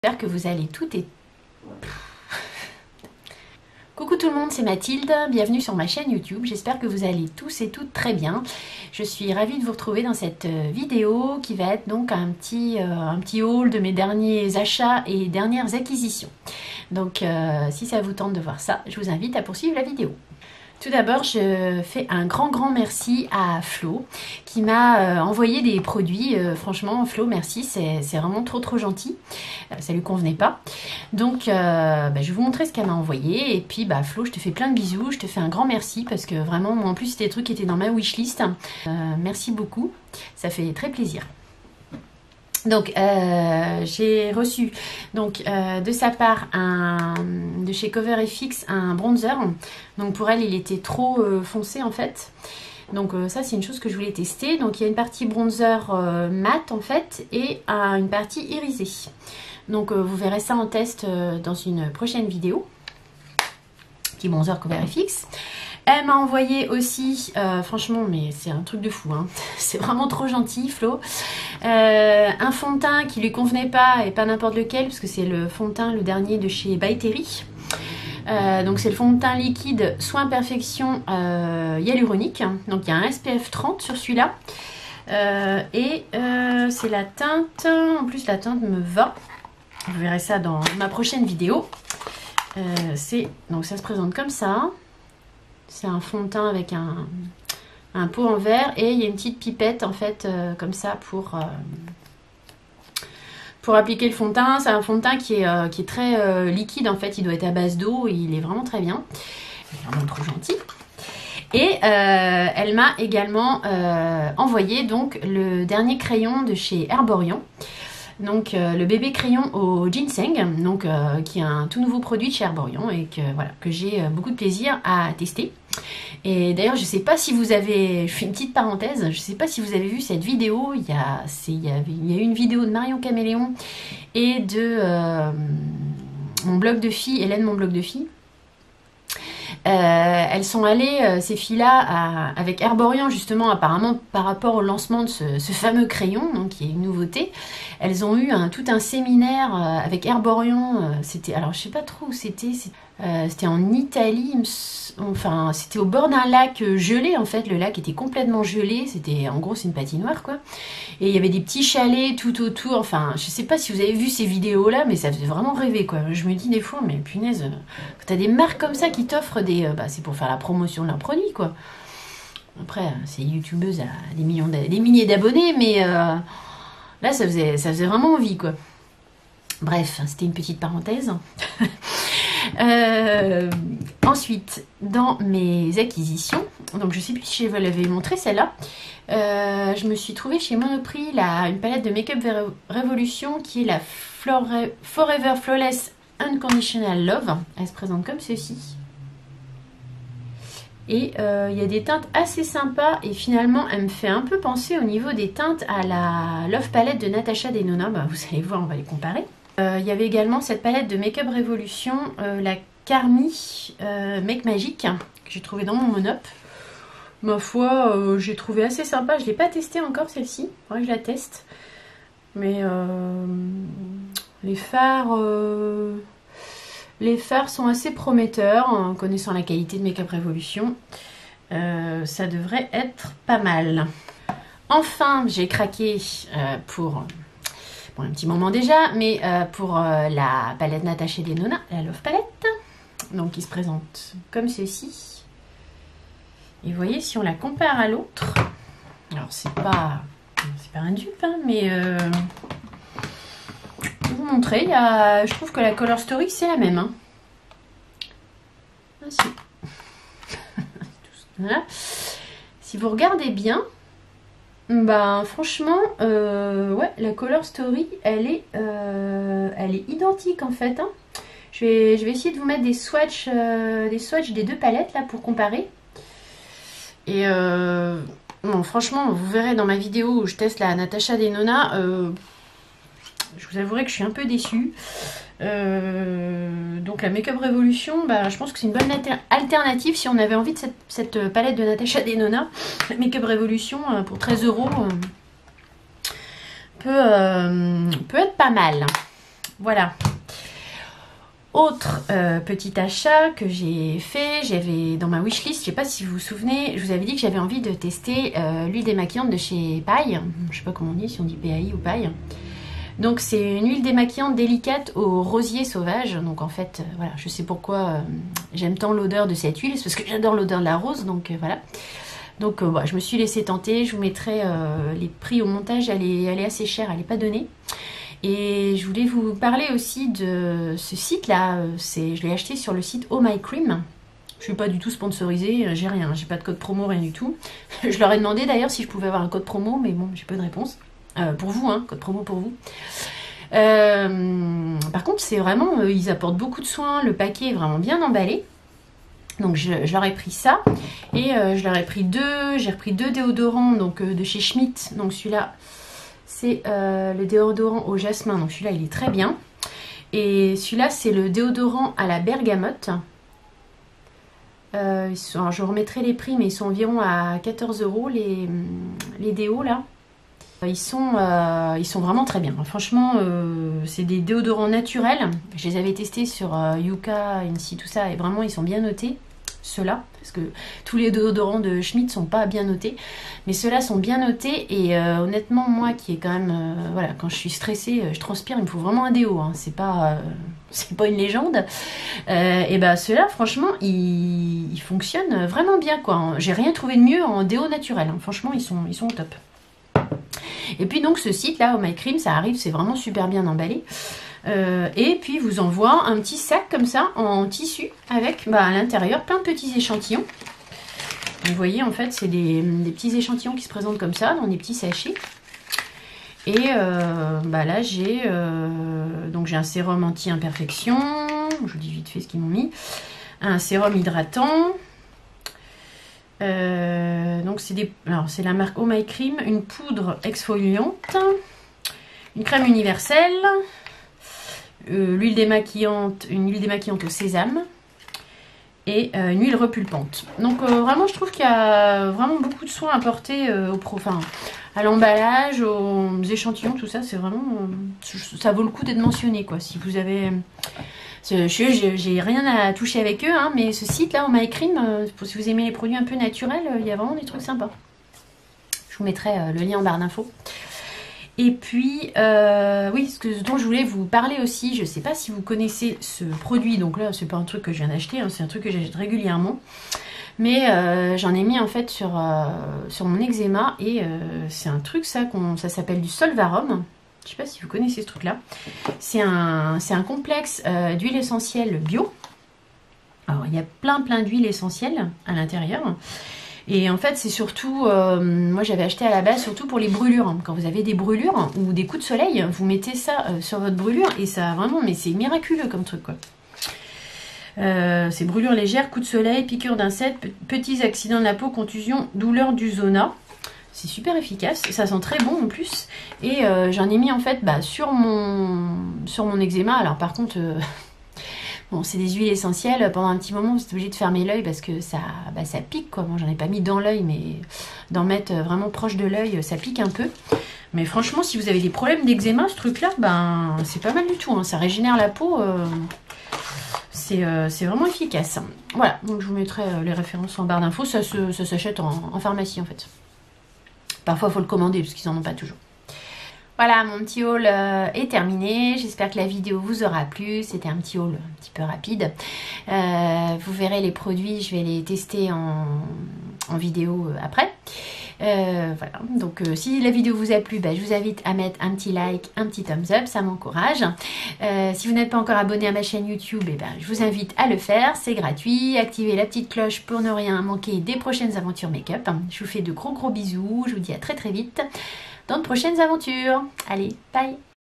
J'espère que vous allez toutes et... Coucou tout le monde, c'est Mathilde, bienvenue sur ma chaîne YouTube, j'espère que vous allez tous et toutes très bien. Je suis ravie de vous retrouver dans cette vidéo qui va être donc un petit haul de mes derniers achats et dernières acquisitions. Donc si ça vous tente de voir ça, je vous invite à poursuivre la vidéo. Tout d'abord, je fais un grand merci à Flo qui m'a envoyé des produits. Franchement, Flo, merci, c'est vraiment trop gentil. Ça lui convenait pas. Donc, je vais vous montrer ce qu'elle m'a envoyé. Et puis, Flo, je te fais plein de bisous. Je te fais un grand merci parce que vraiment, moi, en plus, c'était des trucs qui étaient dans ma wishlist. Merci beaucoup. Ça fait très plaisir. Donc j'ai reçu donc de sa part de chez CoverFX un bronzer. Donc pour elle il était trop foncé en fait. Donc ça c'est une chose que je voulais tester. Donc il y a une partie bronzer mat en fait et une partie irisée. Donc vous verrez ça en test dans une prochaine vidéo. Petit bronzer CoverFX. Elle m'a envoyé aussi, franchement, mais c'est un truc de fou, hein. C'est vraiment trop gentil, Flo. Un fond de teint qui lui convenait pas, et pas n'importe lequel, parce que c'est le fond de teint, le dernier de chez By Terry. Donc c'est le fond de teint liquide Soin Perfection hyaluronique. Donc il y a un SPF 30 sur celui-là. C'est la teinte, en plus la teinte me va. Vous verrez ça dans ma prochaine vidéo. Donc ça se présente comme ça. C'est un fond de teint avec un pot en verre et il y a une petite pipette en fait comme ça pour appliquer le fond de teint. C'est un fond de teint qui est très liquide en fait, il doit être à base d'eau et il est vraiment très bien. Il est vraiment trop gentil. Et elle m'a également envoyé donc le dernier crayon de chez Herborian. Donc le bébé crayon au ginseng, donc qui est un tout nouveau produit de chez Herborian et que j'ai beaucoup de plaisir à tester. Et d'ailleurs, je sais pas si vous avez, je fais une petite parenthèse, je sais pas si vous avez vu cette vidéo. Il y a eu une vidéo de Marion Caméléon et de mon blog de filles, Hélène mon blog de filles. Elles sont allées, ces filles-là, avec Herborian justement, apparemment par rapport au lancement de ce fameux crayon, donc qui est une nouveauté. Elles ont eu tout un séminaire avec Herborian. Alors je sais pas trop où c'était. C'était en Italie, enfin c'était au bord d'un lac gelé en fait. Le lac était complètement gelé. En gros c'est une patinoire quoi. Et il y avait des petits chalets tout autour. Enfin je sais pas si vous avez vu ces vidéos là, mais ça faisait vraiment rêver quoi. Je me dis des fois mais punaise, quand t'as des marques comme ça qui t'offrent c'est pour faire la promotion de leurs produits quoi. Après ces youtubeuses à des milliers d'abonnés, mais là ça faisait vraiment envie quoi. Bref, c'était une petite parenthèse. Ensuite, dans mes acquisitions, donc je sais plus si je vous l'avais montré celle-là, je me suis trouvée chez Monoprix une palette de Make-up Revolution qui est la Forever Flawless Unconditional Love. Elle se présente comme ceci. Et il y a des teintes assez sympas et finalement elle me fait un peu penser au niveau des teintes à la Love Palette de Natasha Denona. Vous allez voir, on va les comparer. Il y avait également cette palette de Make-up Revolution, la Carmi Make Magic, que j'ai trouvé dans mon Monop. Ma foi, j'ai trouvé assez sympa. Je ne l'ai pas testée encore celle-ci, il faudrait que je la teste. Mais les fards sont assez prometteurs, en connaissant la qualité de Make-up Revolution. Ça devrait être pas mal. Enfin, j'ai craqué pour... Bon, un petit moment déjà, mais pour la palette Natasha Denona, la Love Palette, donc qui se présente comme ceci. Et vous voyez, si on la compare à l'autre, alors c'est pas un dupe, hein, mais je vais vous montrer, je trouve que la Color Story c'est la même. Hein. Ah, si. Voilà. Si vous regardez bien, franchement, ouais, la Color Story, elle est identique en fait. Hein. Je vais essayer de vous mettre des swatchs des deux palettes là pour comparer. Et bon, franchement, vous verrez dans ma vidéo où je teste la Natasha Denona, je vous avouerai que je suis un peu déçue. Donc la Make-up Revolution, je pense que c'est une bonne alternative si on avait envie de cette palette de Natasha Denona. La Make-up Revolution pour 13 € peut être pas mal. Voilà. Autre petit achat que j'ai fait, j'avais dans ma wishlist, je sais pas si vous vous souvenez, je vous avais dit que j'avais envie de tester l'huile démaquillante de chez Paille. Je sais pas comment on dit, si on dit PAI ou Paille. Donc c'est une huile démaquillante délicate au rosier sauvage. Donc en fait, voilà, je sais pourquoi j'aime tant l'odeur de cette huile, c'est parce que j'adore l'odeur de la rose, donc voilà. Donc voilà, je me suis laissée tenter, je vous mettrai les prix au montage, elle est assez chère, elle n'est pas donnée. Et je voulais vous parler aussi de ce site-là, je l'ai acheté sur le site Oh My Cream. Je suis pas du tout sponsorisée, j'ai rien, j'ai pas de code promo, rien du tout. Je leur ai demandé d'ailleurs si je pouvais avoir un code promo, mais bon, j'ai pas de réponse. Pour vous, hein, code promo pour vous. Par contre, c'est vraiment, ils apportent beaucoup de soins, le paquet est vraiment bien emballé. Donc je leur ai pris ça, et je leur ai pris j'ai repris deux déodorants donc, de chez Schmitt. Donc celui-là, c'est le déodorant au jasmin, donc celui-là il est très bien. Et celui-là c'est le déodorant à la bergamote. Alors je remettrai les prix, mais ils sont environ à 14 € les déos là. Ils sont vraiment très bien. Franchement, c'est des déodorants naturels. Je les avais testés sur Yuka, Insi, tout ça, et vraiment ils sont bien notés. Ceux-là, parce que tous les déodorants de Schmitt sont pas bien notés, mais ceux-là sont bien notés. Et honnêtement, moi qui est quand même, voilà, quand je suis stressée, je transpire, il me faut vraiment un déo. Hein. C'est pas une légende. Et ben ceux-là, franchement, ils fonctionnent vraiment bien, quoi. J'ai rien trouvé de mieux en déo naturel. Hein. Franchement, ils sont au top. Et puis donc ce site là, Oh My Cream, ça arrive, c'est vraiment super bien emballé. Et puis vous envoie un petit sac comme ça en tissu avec à l'intérieur plein de petits échantillons. Vous voyez, en fait c'est des petits échantillons qui se présentent comme ça dans des petits sachets. Et là j'ai un sérum anti-imperfection, je vous dis vite fait ce qu'ils m'ont mis, un sérum hydratant. Donc c'est la marque Oh My Cream, une poudre exfoliante, une crème universelle, une huile démaquillante au sésame et une huile repulpante. Donc vraiment je trouve qu'il y a vraiment beaucoup de soins apportés à l'emballage, aux échantillons, tout ça, c'est vraiment ça vaut le coup d'être mentionné, quoi. Si vous avez j'ai rien à toucher avec eux, hein, mais ce site là, Oh My Cream, si vous aimez les produits un peu naturels, il y a vraiment des trucs sympas. Je vous mettrai le lien en barre d'infos. Et puis, oui, ce dont je voulais vous parler aussi, je ne sais pas si vous connaissez ce produit, donc là, c'est pas un truc que je viens d'acheter, hein, c'est un truc que j'achète régulièrement. Mais j'en ai mis en fait sur mon eczéma, et c'est un truc, ça s'appelle du Solvarum. Je ne sais pas si vous connaissez ce truc-là. C'est un complexe d'huile essentielle bio. Alors, il y a plein d'huiles essentielles à l'intérieur. Et en fait, c'est surtout, moi j'avais acheté à la base surtout pour les brûlures. Quand vous avez des brûlures ou des coups de soleil, vous mettez ça sur votre brûlure et ça vraiment, mais c'est miraculeux comme truc, quoi. C'est brûlures légères, coups de soleil, piqûres d'insectes, petits accidents de la peau, contusions, douleurs du zona. C'est super efficace, ça sent très bon en plus. Et j'en ai mis en fait sur mon eczéma. Alors par contre... Bon, c'est des huiles essentielles. Pendant un petit moment, vous êtes obligé de fermer l'œil parce que ça pique, quoi. Moi, j'en ai pas mis dans l'œil, mais d'en mettre vraiment proche de l'œil, ça pique un peu. Mais franchement, si vous avez des problèmes d'eczéma, ce truc-là, c'est pas mal du tout. Hein. Ça régénère la peau. C'est vraiment efficace. Voilà, donc je vous mettrai les références en barre d'infos. Ça s'achète en pharmacie, en fait. Parfois, il faut le commander parce qu'ils n'en ont pas toujours. Voilà, mon petit haul est terminé. J'espère que la vidéo vous aura plu. C'était un petit haul un petit peu rapide. Vous verrez les produits, je vais les tester en vidéo après. Voilà, donc si la vidéo vous a plu, je vous invite à mettre un petit like, un petit thumbs up, ça m'encourage. Si vous n'êtes pas encore abonné à ma chaîne YouTube, je vous invite à le faire, c'est gratuit. Activez la petite cloche pour ne rien manquer des prochaines aventures make-up. Je vous fais de gros bisous, je vous dis à très vite dans de prochaines aventures. Allez, bye!